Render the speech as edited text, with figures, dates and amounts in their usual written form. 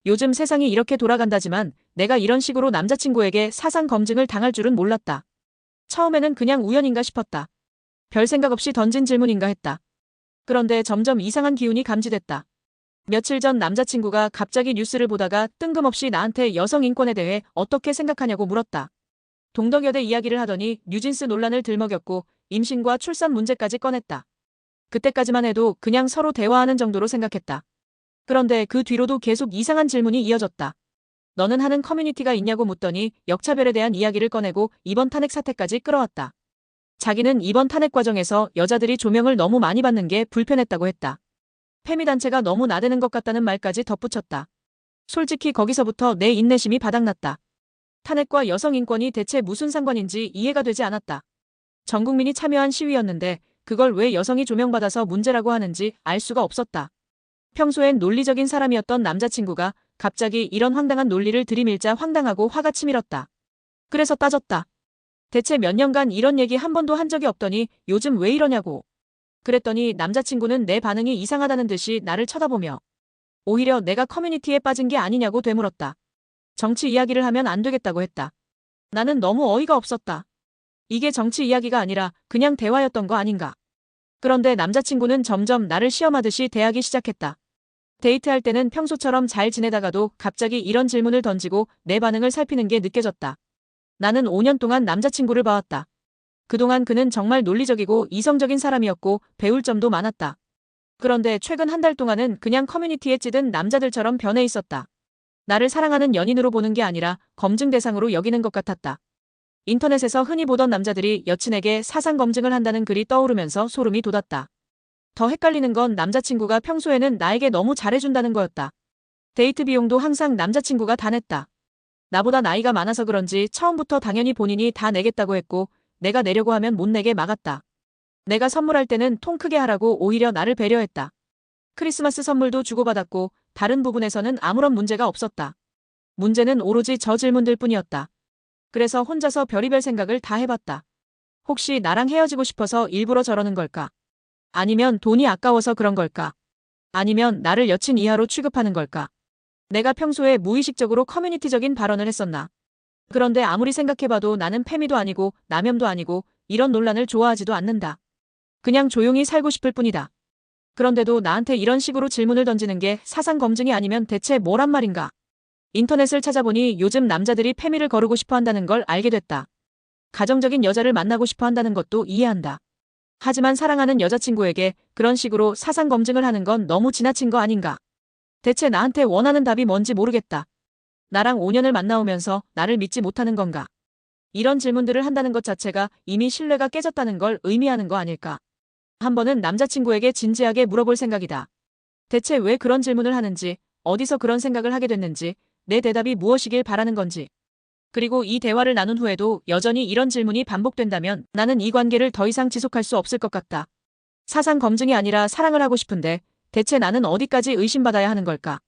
요즘 세상이 이렇게 돌아간다지만 내가 이런 식으로 남자친구에게 사상 검증을 당할 줄은 몰랐다. 처음에는 그냥 우연인가 싶었다. 별 생각 없이 던진 질문인가 했다. 그런데 점점 이상한 기운이 감지됐다. 며칠 전 남자친구가 갑자기 뉴스를 보다가 뜬금없이 나한테 여성 인권에 대해 어떻게 생각하냐고 물었다. 동덕여대 이야기를 하더니 뉴진스 논란을 들먹였고 임신과 출산 문제까지 꺼냈다. 그때까지만 해도 그냥 서로 대화하는 정도로 생각했다. 그런데 그 뒤로도 계속 이상한 질문이 이어졌다. 너는 하는 커뮤니티가 있냐고 묻더니 역차별에 대한 이야기를 꺼내고 이번 탄핵 사태까지 끌어왔다. 자기는 이번 탄핵 과정에서 여자들이 조명을 너무 많이 받는 게 불편했다고 했다. 페미단체가 너무 나대는 것 같다는 말까지 덧붙였다. 솔직히 거기서부터 내 인내심이 바닥났다. 탄핵과 여성 인권이 대체 무슨 상관인지 이해가 되지 않았다. 전 국민이 참여한 시위였는데 그걸 왜 여성이 조명받아서 문제라고 하는지 알 수가 없었다. 평소엔 논리적인 사람이었던 남자친구가 갑자기 이런 황당한 논리를 들이밀자 황당하고 화가 치밀었다. 그래서 따졌다. 대체 몇 년간 이런 얘기 한 번도 한 적이 없더니 요즘 왜 이러냐고. 그랬더니 남자친구는 내 반응이 이상하다는 듯이 나를 쳐다보며 오히려 내가 커뮤니티에 빠진 게 아니냐고 되물었다. 정치 이야기를 하면 안 되겠다고 했다. 나는 너무 어이가 없었다. 이게 정치 이야기가 아니라 그냥 대화였던 거 아닌가. 그런데 남자친구는 점점 나를 시험하듯이 대하기 시작했다. 데이트할 때는 평소처럼 잘 지내다가도 갑자기 이런 질문을 던지고 내 반응을 살피는 게 느껴졌다. 나는 5년 동안 남자친구를 봐왔다. 그동안 그는 정말 논리적이고 이성적인 사람이었고 배울 점도 많았다. 그런데 최근 한 달 동안은 그냥 커뮤니티에 찌든 남자들처럼 변해 있었다. 나를 사랑하는 연인으로 보는 게 아니라 검증 대상으로 여기는 것 같았다. 인터넷에서 흔히 보던 남자들이 여친에게 사상 검증을 한다는 글이 떠오르면서 소름이 돋았다. 더 헷갈리는 건 남자친구가 평소에는 나에게 너무 잘해준다는 거였다. 데이트 비용도 항상 남자친구가 다 냈다. 나보다 나이가 많아서 그런지 처음부터 당연히 본인이 다 내겠다고 했고 내가 내려고 하면 못 내게 막았다. 내가 선물할 때는 통 크게 하라고 오히려 나를 배려했다. 크리스마스 선물도 주고받았고 다른 부분에서는 아무런 문제가 없었다. 문제는 오로지 저 질문들 뿐이었다. 그래서 혼자서 별의별 생각을 다 해봤다. 혹시 나랑 헤어지고 싶어서 일부러 저러는 걸까? 아니면 돈이 아까워서 그런 걸까? 아니면 나를 여친 이하로 취급하는 걸까? 내가 평소에 무의식적으로 커뮤니티적인 발언을 했었나? 그런데 아무리 생각해봐도 나는 페미도 아니고 남염도 아니고 이런 논란을 좋아하지도 않는다. 그냥 조용히 살고 싶을 뿐이다. 그런데도 나한테 이런 식으로 질문을 던지는 게 사상 검증이 아니면 대체 뭐란 말인가? 인터넷을 찾아보니 요즘 남자들이 페미를 거르고 싶어 한다는 걸 알게 됐다. 가정적인 여자를 만나고 싶어 한다는 것도 이해한다. 하지만 사랑하는 여자친구에게 그런 식으로 사상 검증을 하는 건 너무 지나친 거 아닌가? 대체 나한테 원하는 답이 뭔지 모르겠다. 나랑 5년을 만나오면서 나를 믿지 못하는 건가? 이런 질문들을 한다는 것 자체가 이미 신뢰가 깨졌다는 걸 의미하는 거 아닐까? 한 번은 남자친구에게 진지하게 물어볼 생각이다. 대체 왜 그런 질문을 하는지, 어디서 그런 생각을 하게 됐는지, 내 대답이 무엇이길 바라는 건지. 그리고 이 대화를 나눈 후에도 여전히 이런 질문이 반복된다면 나는 이 관계를 더 이상 지속할 수 없을 것 같다. 사상 검증이 아니라 사랑을 하고 싶은데 대체 나는 어디까지 의심받아야 하는 걸까?